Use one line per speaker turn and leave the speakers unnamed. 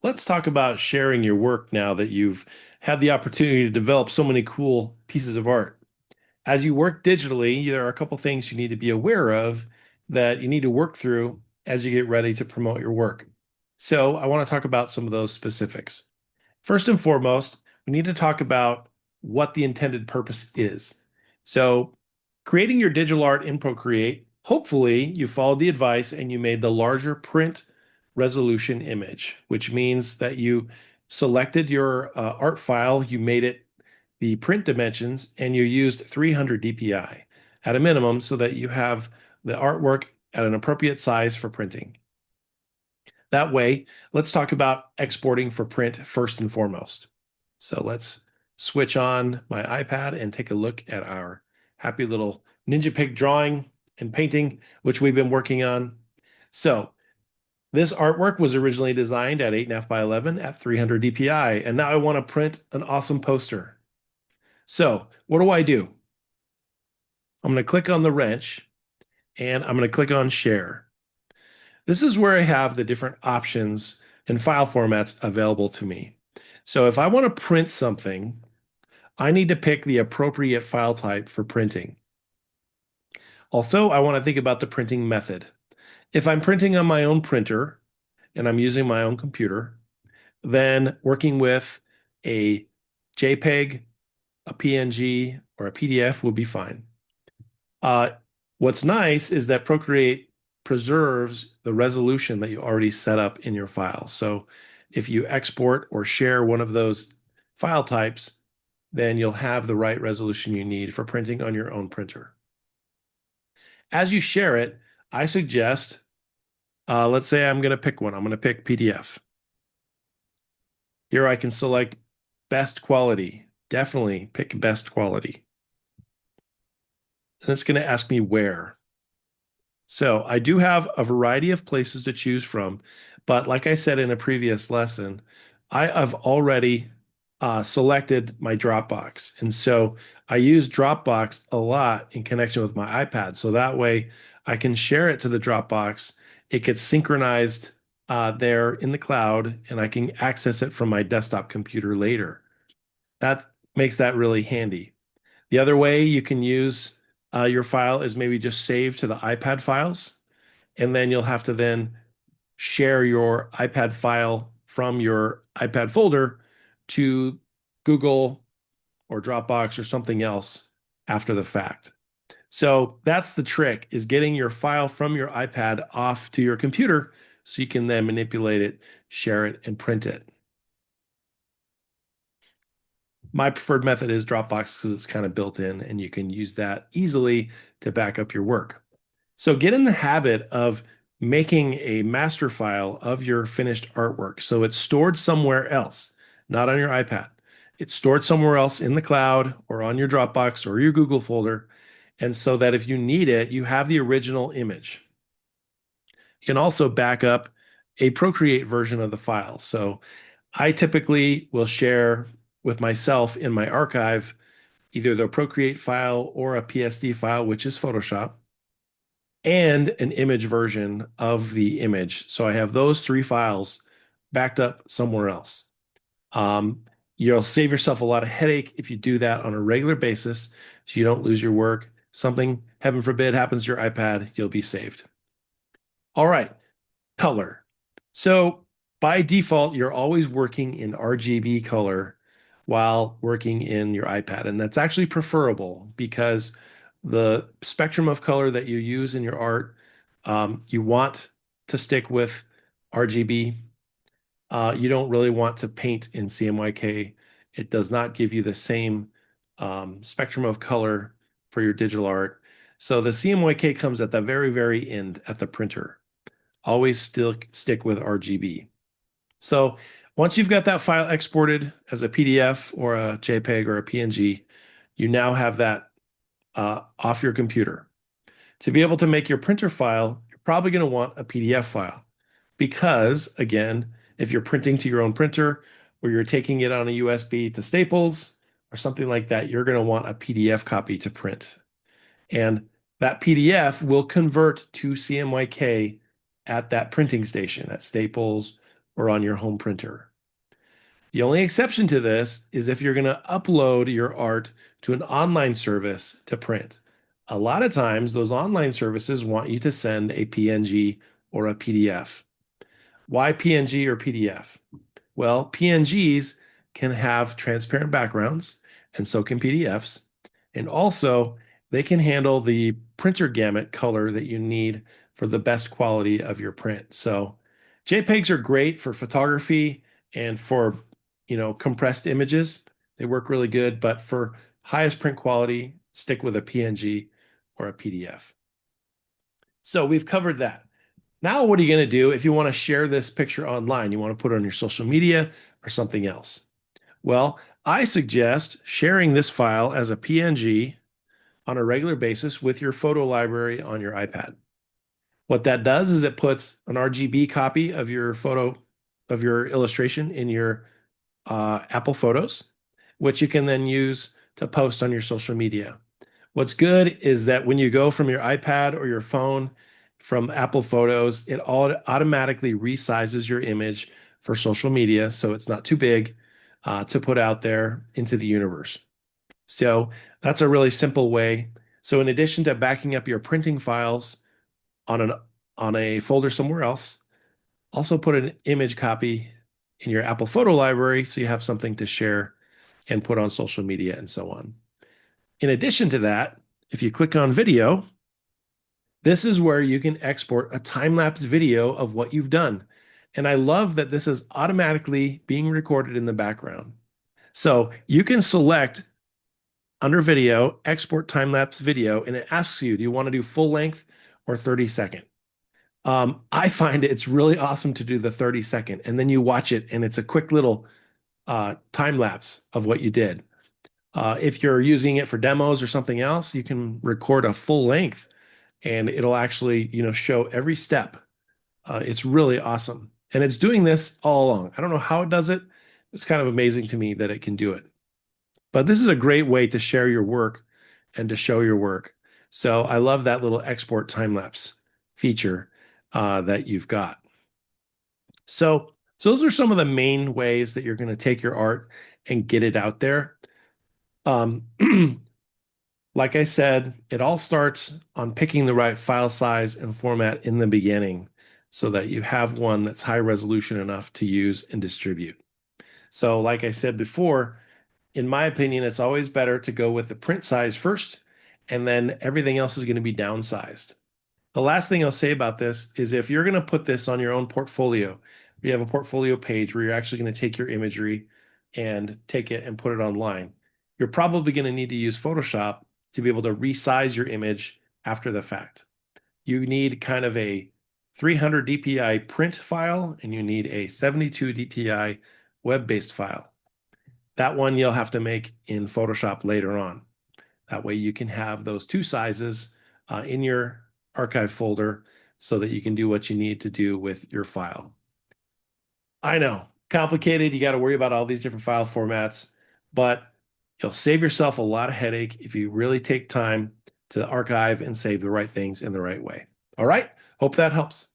Let's talk about sharing your work now that you've had the opportunity to develop so many cool pieces of art. As you work digitally, there are a couple things you need to be aware of that you need to work through as you get ready to promote your work. So, I want to talk about some of those specifics. First and foremost, we need to talk about what the intended purpose is. So, creating your digital art in Procreate, hopefully you followed the advice and you made the larger print resolution image, which means that you selected your art file, you made it the print dimensions, and you used 300 dpi at a minimum so that you have the artwork at an appropriate size for printing. That way, let's talk about exporting for print first and foremost. So let's switch on my iPad and take a look at our happy little Ninja Pig drawing and painting, which we've been working on. So this artwork was originally designed at 8.5 by 11 at 300 dpi, and now I want to print an awesome poster. So what do? I'm going to click on the wrench and I'm going to click on share. This is where I have the different options and file formats available to me. So if I want to print something, I need to pick the appropriate file type for printing. Also, I want to think about the printing method. If I'm printing on my own printer and I'm using my own computer, then working with a JPEG, a PNG, or a PDF would be fine. Uh, what's nice is that Procreate preserves the resolution that you already set up in your file. So if you export or share one of those file types, then you'll have the right resolution you need for printing on your own printer. As you share it, I suggest, let's say I'm going to pick one. I'm going to pick PDF. Here I can select best quality. Definitely pick best quality. And it's going to ask me where. So I do have a variety of places to choose from, but like I said in a previous lesson, I have already selected my Dropbox. And so I use Dropbox a lot in connection with my iPad. So that way I can share it to the Dropbox. It gets synchronized there in the cloud, and I can access it from my desktop computer later. That makes that really handy. The other way you can use your file is maybe just save to the iPad files, and then you'll have to then share your iPad file from your iPad folder to Google or Dropbox or something else after the fact. So that's the trick, is getting your file from your iPad off to your computer so you can then manipulate it, share it, and print it. My preferred method is Dropbox because it's kind of built in and you can use that easily to back up your work. So get in the habit of making a master file of your finished artwork. So it's stored somewhere else, not on your iPad. It's stored somewhere else in the cloud or on your Dropbox or your Google folder. And so that if you need it, you have the original image. You can also back up a Procreate version of the file. So I typically will share with myself in my archive either the Procreate file or a PSD file, which is Photoshop, and an image version of the image. So I have those three files backed up somewhere else. You'll save yourself a lot of headache if you do that on a regular basis so you don't lose your work. Something, heaven forbid, happens to your iPad, you'll be saved. All right, color. So by default, you're always working in RGB color while working in your iPad. And that's actually preferable because the spectrum of color that you use in your art, you want to stick with RGB. You don't really want to paint in CMYK. It does not give you the same spectrum of color for your digital art. So the CMYK comes at the very, very end at the printer. Always still stick with RGB. So once you've got that file exported as a PDF or a JPEG or a PNG, you now have that off your computer. To be able to make your printer file, you're probably going to want a PDF file because, again, if you're printing to your own printer or you're taking it on a USB to Staples or something like that, you're going to want a PDF copy to print. And that PDF will convert to CMYK at that printing station at Staples or on your home printer. The only exception to this is if you're going to upload your art to an online service to print. A lot of times, those online services want you to send a PNG or a PDF. Why PNG or PDF? Well, PNGs can have transparent backgrounds, and so can PDFs. And also, they can handle the printer gamut color that you need for the best quality of your print. So, JPEGs are great for photography and for, compressed images. They work really good, but for highest print quality, stick with a PNG or a PDF. So, we've covered that. Now, what are you going to do if you want to share this picture online? You want to put it on your social media or something else? Well, I suggest sharing this file as a PNG on a regular basis with your photo library on your iPad. What that does is it puts an RGB copy of your photo, of your illustration in your Apple Photos, which you can then use to post on your social media. What's good is that when you go from your iPad or your phone from Apple Photos, it all automatically resizes your image for social media, so it's not too big to put out there into the universe. So that's a really simple way. So in addition to backing up your printing files on an on a folder somewhere else, also put an image copy in your Apple Photo library so you have something to share and put on social media and so on. In addition to that, if you click on video, this is where you can export a time-lapse video of what you've done. And I love that this is automatically being recorded in the background. So you can select under video, export time-lapse video, and it asks you, do you want to do full length or 30 second? I find it's really awesome to do the 30 second, and then you watch it, and it's a quick little time lapse of what you did. If you're using it for demos or something else, you can record a full length, and it'll actually, show every step. It's really awesome, and it's doing this all along. I don't know how it does it. It's kind of amazing to me that it can do it. But this is a great way to share your work and to show your work. So I love that little export time lapse feature that you've got. So those are some of the main ways that you're going to take your art and get it out there. Um, like I said, it all starts on picking the right file size and format in the beginning so that you have one that's high resolution enough to use and distribute. So like I said before, in my opinion, it's always better to go with the print size first, and then everything else is going to be downsized. The last thing I'll say about this is if you're going to put this on your own portfolio, you have a portfolio page where you're actually going to take your imagery and take it and put it online. You're probably going to need to use Photoshop to be able to resize your image after the fact. You need kind of a 300 dpi print file, and you need a 72 dpi web-based file. That one you'll have to make in Photoshop later on. That way you can have those two sizes in your archive folder so that you can do what you need to do with your file. I know, complicated. You got to worry about all these different file formats, but you'll save yourself a lot of headache if you really take time to archive and save the right things in the right way. All right. Hope that helps.